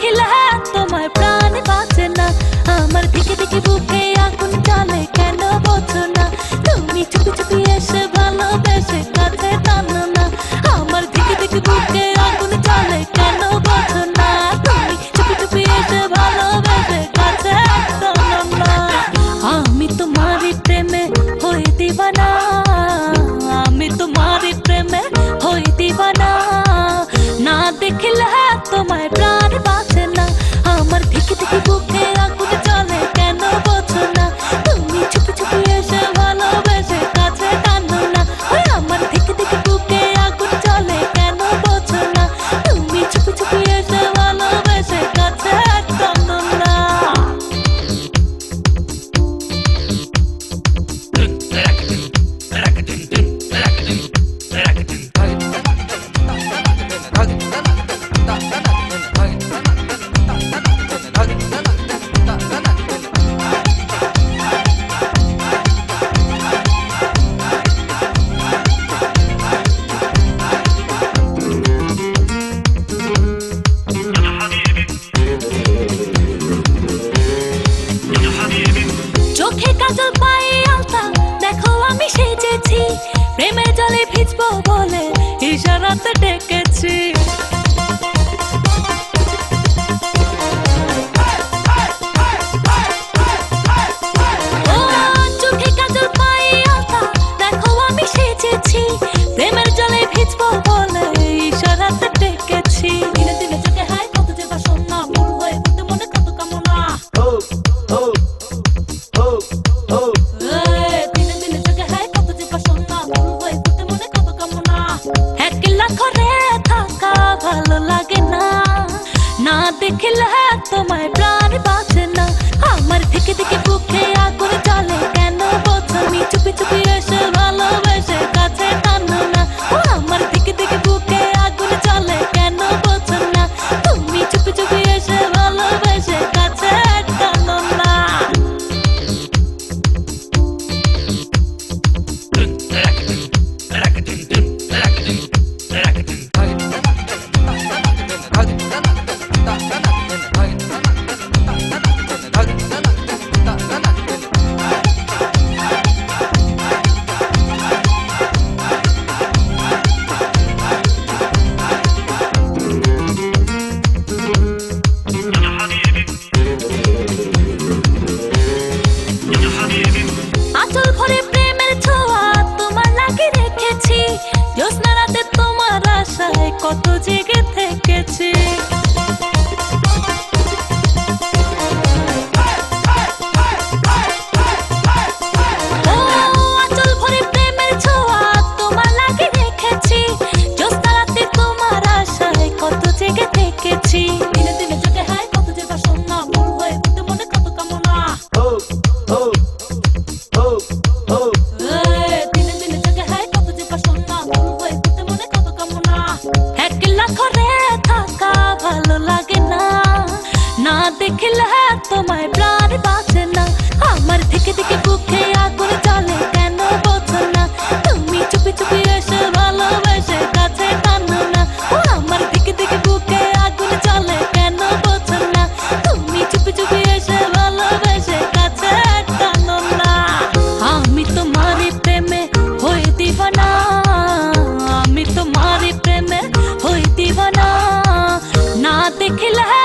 देखिले तुम्हार प्राण बाঁচে না আমার দিকে দিকে বুকে আগুন জ্বলে কেন বোঝো না তুমি চুপি চুপি এসে ভালোবেসে কাছে টানো না আমার দিকে দিকে বুকে আগুন জ্বলে কেন বোঝো না তুমি চুপি চুপি এসে ভালোবেসে কাছে টানো না আমি তোমারই প্রেমে হই দিওয়ানা আমি তোমারই প্রেমে হই দিওয়ানা না দেখলে তোমার প্রাণ বাঁচে না আমার দিকে দিকে বুকে আগুন জ্বলে কেন বোঝো না তুমি চুপি চুপি এসে ভালোবেসে কাছে টানো না ওই আমার দিকে দিকে বুকে আগুন জ্বলে কেন বোঝো না তুমি চুপি চুপি এসে ভালোবেসে কাছে টানো না চোখে কাজল পায়ে আলতা দেখো আমি সেজেছি প্রেমের জলে ভিজবো বলে ইশারাতে ডেকেছি চোখে কাজল পায়ে আলতা দেখো আমি সেজেছি প্রেমের জলে ভিজবো বলে ইশারাতে ডেকেছি দিনে দিনে চোখে হায় কত যে বাসনা ভুল হয়ে বুঝতে মনে কত কামনা দিনে দিনে চোখে হায় কত যে বাসনা ভুল হয়ে বুঝতে মনে কত কামনা একলা ঘরে থাকা ভালো লাগে না না দেখলে তোমার প্রাণ বাঁচে না আমার থেকে থেকে বুকে আগুন জ্বলে কেন বোঝো নি চুপি চুপি এসে ভালোবেসে কাছে টানো না আমার থেকে থেকে বুকে আগুন জ্বলে কেন বোঝো না তুমি চুপি চুপি এসে ভালোবেসে কাছে টানো না আঁচল ভরে প্রেমের ছোঁয়া তোমার লাগে রেখেছি জ্যোৎস্না রাতে তোমার আশায় কত জেগে থেকেছি আঁচল ভরে প্রেমের ছোঁয়া তোমার লাগে রেখেছি জ্যোৎস্না রাতে তোমার আশায় কত জেগে থেকেছি দিনে দিনে চোখে হায় কত যে বাসনা ভুল হয়ে বুঝতে মনে কত কামনা দিনে দিনে চোখে হায় কত যে বাসনা ভুল হয়ে বুঝতে মনে কত কামনা একলা ঘরে থাকা ভালো লাগে না না দেখলে তোমার প্রাণ বাঁচে না আমার থেকে থেকে বুকে আগুন জ্বলে কেন বোঝো না তুমি চুপি চুপি এসে ভালোবেসে কাছে টানো না আমার থেকে থেকে বুকে আগুন জ্বলে কেন বোঝো না তুমি চুপি চুপি এসে ভালোবেসে কাছে টানো না আমি তোমারই প্রেমে হই দিওয়ানা আমি তোমারই প্রেমে হই দিওয়ানা না দেখলে